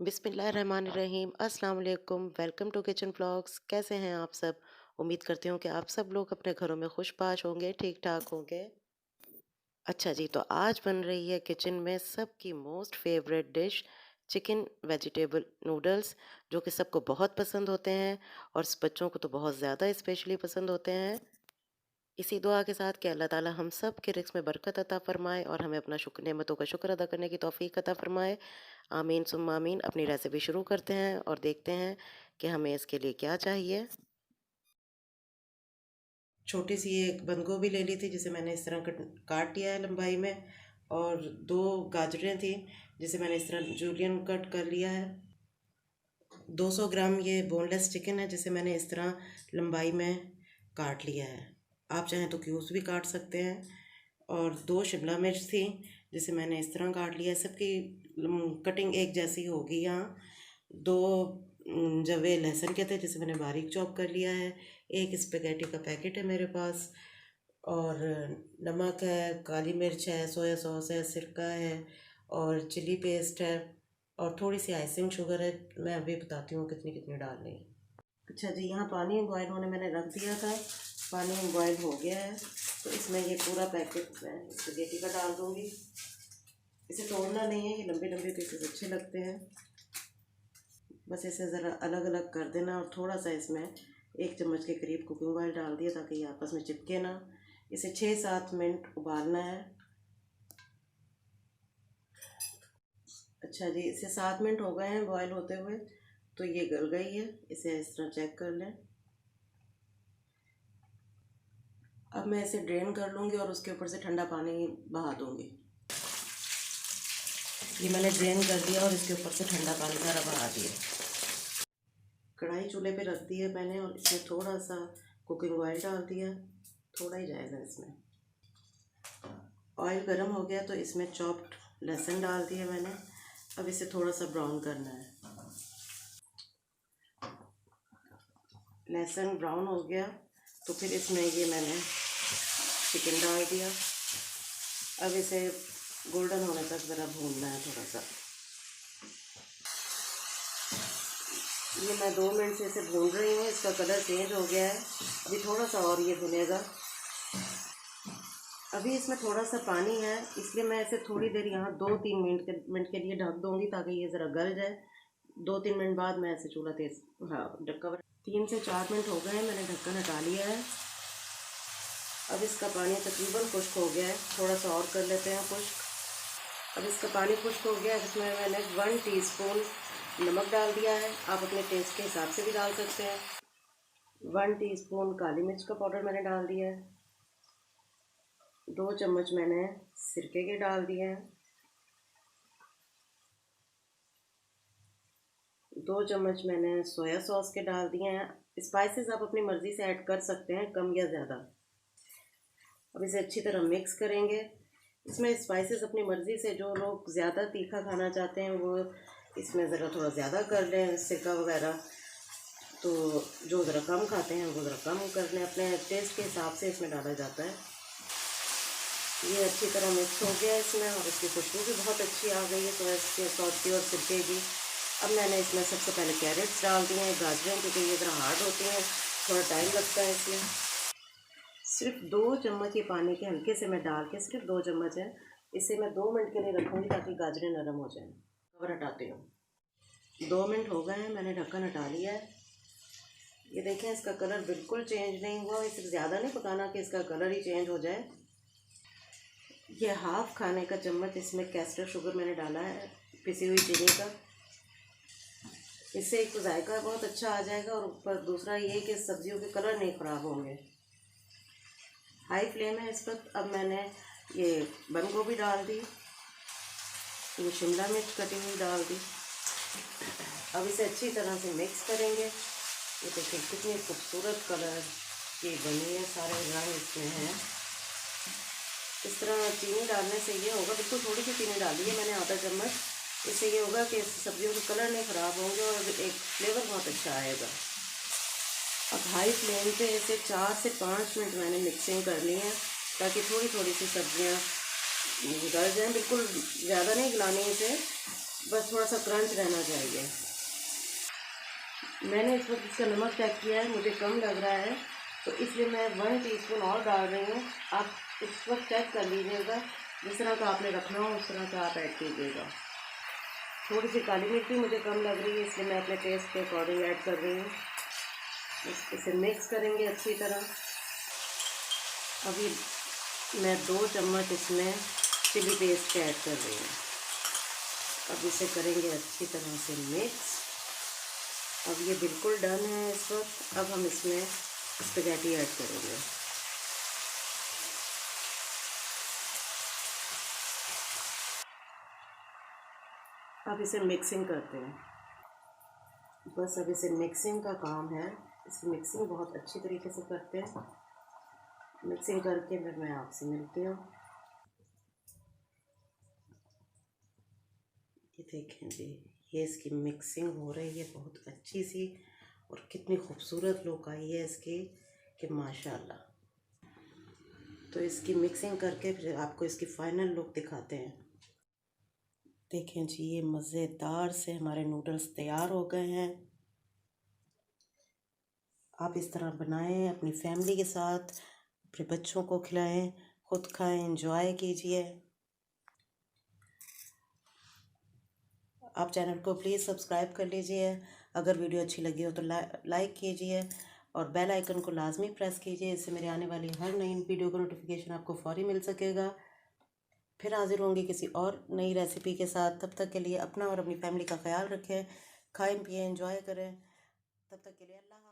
बिस्मिल्लाहिर्रहमानिर्रहीम अस्सलाम वालेकुम। Welcome to kitchen vlogs. कैसे हैं आप सब? उम्मीद करती हूँ कि आप सब लोग अपने घरों में खुशबाश होंगे, ठीक ठाक होंगे। अच्छा जी, तो आज बन रही है किचन में सबकी most favourite dish chicken vegetable noodles, जो कि सबको बहुत पसंद होते हैं और बच्चों को तो बहुत ज़्यादा स्पेशली पसंद होते हैं। इसी दुआ के साथ कि अल्लाह ताला हम सब के रिज़्क़ में बरकत अता फ़रमाए और हमें अपना नेमतों का शुक्र अदा करने की तौफ़ीक अता फ़रमाए। आमीन सुम्मा आमीन। अपनी रेसिपी शुरू करते हैं और देखते हैं कि हमें इसके लिए क्या चाहिए। छोटी सी एक बंद गोभी ले ली थी, जिसे मैंने इस तरह काट लिया है लंबाई में। और 2 गाजरें थी, जिसे मैंने इस तरह जूलियन कट कर लिया है। 200 ग्राम ये बोनलेस चिकन है, जिसे मैंने इस तरह लंबाई में काट लिया है। आप चाहें तो क्यूब्स भी काट सकते हैं। और 2 शिमला मिर्च थी, जिसे मैंने इस तरह काट लिया है। सबकी कटिंग एक जैसी होगी यहाँ। 2 जवे लहसुन के थे, जिसे मैंने बारीक चॉप कर लिया है। एक स्पेगेटी का पैकेट है मेरे पास। और नमक है, काली मिर्च है, सोया सॉस है, सिरका है और चिली पेस्ट है। और थोड़ी सी आइसिंग शुगर है। मैं अभी बताती हूँ कितनी कितनी डालनी है। अच्छा जी, यहाँ पानी बॉयल होने मैंने रख दिया था। पानी बॉयल हो गया है, तो इसमें ये पूरा पैकेट मैं स्पेगेटी का डाल दूँगी। इसे तोड़ना नहीं है, ये लंबे लंबे पीसेस अच्छे लगते हैं। बस इसे ज़रा अलग अलग कर देना और थोड़ा सा इसमें 1 चम्मच के करीब कुकिंग ऑयल डाल दिया, ताकि ये आपस में चिपके ना। इसे 6-7 मिनट उबालना है। अच्छा जी, इसे 7 मिनट हो गए हैं बॉयल होते हुए, तो ये गल गई है। इसे इस तरह चेक कर लें। अब मैं इसे ड्रेन कर लूँगी और उसके ऊपर से ठंडा पानी बहा दूँगी। ये मैंने ड्रेन कर दिया और इसके ऊपर से ठंडा पानी सारा बहा दिया। कढ़ाई चूल्हे पे रख दी है मैंने और इसमें थोड़ा सा कुकिंग ऑयल डाल दिया। थोड़ा ही जाएगा इसमें। ऑयल गर्म हो गया तो इसमें चॉप्ड लहसुन डाल दिया मैंने। अब इसे थोड़ा सा ब्राउन करना है। लहसुन ब्राउन हो गया तो फिर इसमें ये मैंने चिकन डाल दिया। अब इसे गोल्डन होने तक ज़रा भूनना है थोड़ा सा। ये मैं 2 मिनट से इसे भून रही हूँ। इसका कलर चेंज हो गया है। अभी थोड़ा सा और ये भुनेगा। अभी इसमें थोड़ा सा पानी है, इसलिए मैं इसे थोड़ी देर यहाँ 2-3 मिनट के लिए ढक दूँगी, ताकि ये ज़रा गल जाए। 2-3 मिनट बाद मैं इसे चूल्हा तेज कवर 3 से 4 मिनट हो गए हैं, मैंने ढक्कन हटा लिया है। अब इसका पानी तकरीबन खुश्क हो गया है। थोड़ा सा और कर लेते हैं खुश्क। अब इसका पानी खुश्क हो गया है। इसमें मैंने 1 टीस्पून नमक डाल दिया है। आप अपने टेस्ट के हिसाब से भी डाल सकते हैं। 1 टीस्पून काली मिर्च का पाउडर मैंने डाल दिया है। 2 चम्मच मैंने सिरके के डाल दिए हैं। 2 चम्मच मैंने सोया सॉस के डाल दिए हैं। स्पाइसेस आप अपनी मर्ज़ी से ऐड कर सकते हैं, कम या ज़्यादा। अब इसे अच्छी तरह मिक्स करेंगे। इसमें स्पाइसेस अपनी मर्ज़ी से, जो लोग ज़्यादा तीखा खाना चाहते हैं वो इसमें ज़रा थोड़ा ज़्यादा कर लें, सिरका वगैरह। तो जो ज़रा कम खाते हैं वो ज़रा कम कर लें। अपने टेस्ट के हिसाब से इसमें डाला जाता है। ये अच्छी तरह मिक्स हो गया इसमें और इसकी खुशबू भी बहुत अच्छी आ गई है सोया सॉस की और सिरके की। अब मैंने इसमें सबसे पहले कैरेट्स डाल दिए हैं, गाजरें, क्योंकि ये ज़रा हार्ड होती हैं, थोड़ा टाइम लगता है इसमें। सिर्फ 2 चम्मच ये पानी के हल्के से मैं डाल के, सिर्फ 2 चम्मच है। इसे मैं 2 मिनट के लिए रखूँगी, ताकि गाजरें नरम हो जाएं। कवर हटाती हूँ। 2 मिनट हो गए हैं, मैंने ढक्कन हटा लिया है। ये देखें, इसका कलर बिल्कुल चेंज नहीं हुआ। इसे ज़्यादा नहीं पकाना कि इसका कलर ही चेंज हो जाए। ये हाफ खाने का चम्मच इसमें कैस्टर शुगर मैंने डाला है, पिसी हुई चीनी का। इससे एक तो जायका बहुत अच्छा आ जाएगा और ऊपर दूसरा ये कि सब्जियों के कलर नहीं ख़राब होंगे। हाई फ्लेम है इस पर। अब मैंने ये बंद गोभी डाल दी, ये शिमला मिर्च कटी हुई डाल दी। अब इसे अच्छी तरह से मिक्स करेंगे। ये देखिए कितनी खूबसूरत कलर की बनी है, सारे रंग इसमें हैं। इस तरह चीनी डालने से ये होगा, बिल्कुल थोड़ी सी चीनी डाली है मैंने, आधा चम्मच। इससे ये होगा कि सब्जियों के कलर नहीं ख़राब होंगे और एक फ्लेवर बहुत अच्छा आएगा। अब हाई फ्लेम पे इसे 4 से 5 मिनट मैंने मिक्सिंग करनी है, ताकि थोड़ी थोड़ी सी सब्जियां गल जाएं। बिल्कुल ज़्यादा नहीं गलानी इसे, बस थोड़ा सा क्रंच रहना चाहिए। मैंने इस वक्त इसका नमक चेक किया है, मुझे कम लग रहा है, तो इसलिए मैं 1 टीस्पून और डाल रही हूँ। आप इस वक्त चेक कर लीजिएगा, जिस तरह का आपने रखना हो उस तरह का आप ऐड कीजिएगा। थोड़ी सी काली मिर्च भी मुझे कम लग रही है, इसलिए मैं अपने टेस्ट के अकॉर्डिंग ऐड कर रही हूँ। इसे मिक्स करेंगे अच्छी तरह। अभी मैं 2 चम्मच इसमें चिली पेस्ट ऐड कर रही हूँ। अब इसे करेंगे अच्छी तरह से मिक्स। अब ये बिल्कुल डन है इस वक्त। अब हम इसमें स्पैगेटी ऐड करेंगे। अब इसे मिक्सिंग करते हैं। बस अब इसे मिक्सिंग का काम है। इसे मिक्सिंग बहुत अच्छी तरीके से करते हैं। मिक्सिंग करके फिर मैं आपसे मिलती हूँ। ये देखें जी, ये इसकी मिक्सिंग हो रही है बहुत अच्छी सी, और कितनी खूबसूरत लुक आई है इसकी कि माशाल्लाह। तो इसकी मिक्सिंग करके फिर आपको इसकी फ़ाइनल लुक दिखाते हैं। देखें जी, ये मज़ेदार से हमारे नूडल्स तैयार हो गए हैं। आप इस तरह बनाएं, अपनी फैमिली के साथ, अपने बच्चों को खिलाएं, खुद खाएं, एंजॉय कीजिए। आप चैनल को प्लीज़ सब्सक्राइब कर लीजिए। अगर वीडियो अच्छी लगी हो तो लाइक कीजिए और बेल आइकन को लाजमी प्रेस कीजिए। इससे मेरे आने वाली हर नई वीडियो का नोटिफिकेशन आपको फौरी मिल सकेगा। फिर हाजिर होंगी किसी और नई रेसिपी के साथ। तब तक के लिए अपना और अपनी फैमिली का ख्याल रखें, खाएं पिएं, एंजॉय करें। तब तक के लिए अल्लाह।